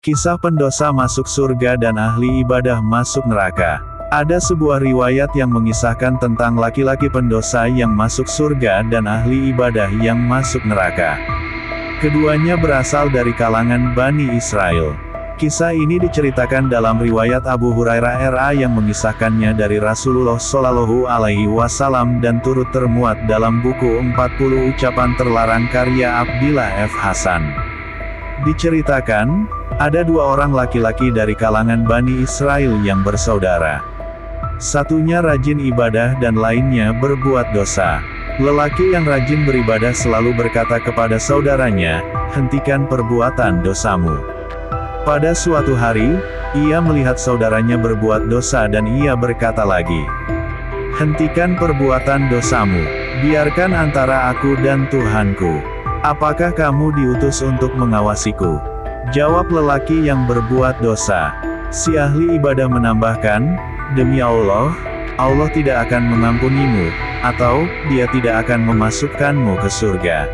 Kisah pendosa masuk surga dan ahli ibadah masuk neraka. Ada sebuah riwayat yang mengisahkan tentang laki-laki pendosa yang masuk surga dan ahli ibadah yang masuk neraka. Keduanya berasal dari kalangan Bani Israel. Kisah ini diceritakan dalam riwayat Abu Hurairah RA yang mengisahkannya dari Rasulullah Shallallahu Alaihi Wasallam dan turut termuat dalam buku 40 Ucapan Terlarang karya Abdillah F. Hasan. Diceritakan, ada dua orang laki-laki dari kalangan Bani Israel yang bersaudara. Satunya rajin ibadah dan lainnya berbuat dosa. Lelaki yang rajin beribadah selalu berkata kepada saudaranya, "Hentikan perbuatan dosamu." Pada suatu hari, ia melihat saudaranya berbuat dosa dan ia berkata lagi, "Hentikan perbuatan dosamu, biarkan antara aku dan Tuhanku. Apakah kamu diutus untuk mengawasiku?" Jawab lelaki yang berbuat dosa. Si ahli ibadah menambahkan, "Demi Allah, Allah tidak akan mengampunimu, atau Dia tidak akan memasukkanmu ke surga."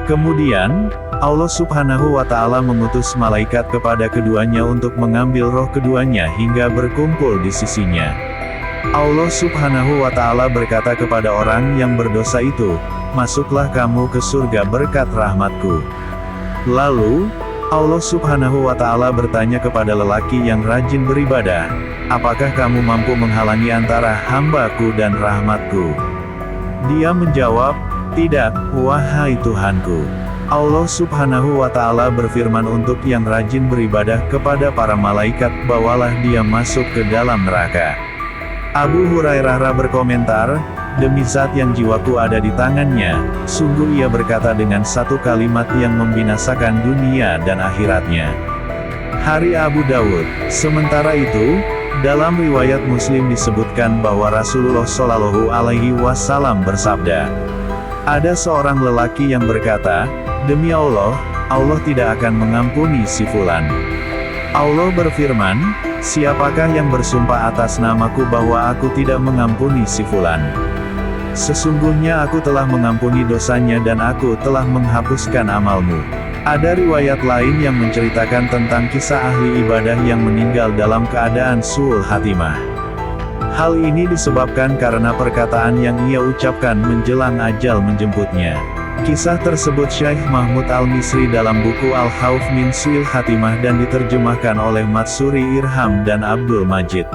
Kemudian, Allah Subhanahu wa Ta'ala mengutus malaikat kepada keduanya untuk mengambil roh keduanya hingga berkumpul di sisinya. Allah Subhanahu wa Ta'ala berkata kepada orang yang berdosa itu, "Masuklah kamu ke surga berkat rahmatku." Lalu, Allah Subhanahu wa Ta'ala bertanya kepada lelaki yang rajin beribadah, "Apakah kamu mampu menghalangi antara hamba-Ku dan rahmat-Ku?" Dia menjawab, "Tidak, wahai Tuhanku." Allah Subhanahu wa Ta'ala berfirman untuk yang rajin beribadah kepada para malaikat, "Bawalah dia masuk ke dalam neraka." Abu Hurairah berkomentar, "Demi zat yang jiwaku ada di tangannya, sungguh ia berkata dengan satu kalimat yang membinasakan dunia dan akhiratnya." Hari Abu Dawud. Sementara itu, dalam riwayat Muslim disebutkan bahwa Rasulullah Shallallahu Alaihi Wasallam bersabda, "Ada seorang lelaki yang berkata, 'Demi Allah, Allah tidak akan mengampuni si fulan.' Allah berfirman, 'Siapakah yang bersumpah atas namaku bahwa aku tidak mengampuni si fulan? Sesungguhnya aku telah mengampuni dosanya dan aku telah menghapuskan amalmu.'" Ada riwayat lain yang menceritakan tentang kisah ahli ibadah yang meninggal dalam keadaan su'ul khatimah. Hal ini disebabkan karena perkataan yang ia ucapkan menjelang ajal menjemputnya. Kisah tersebut Syekh Mahmud Al-Misri dalam buku Al-Khawf min Su'il Khatimah dan diterjemahkan oleh Matsuri Irham dan Abdul Majid.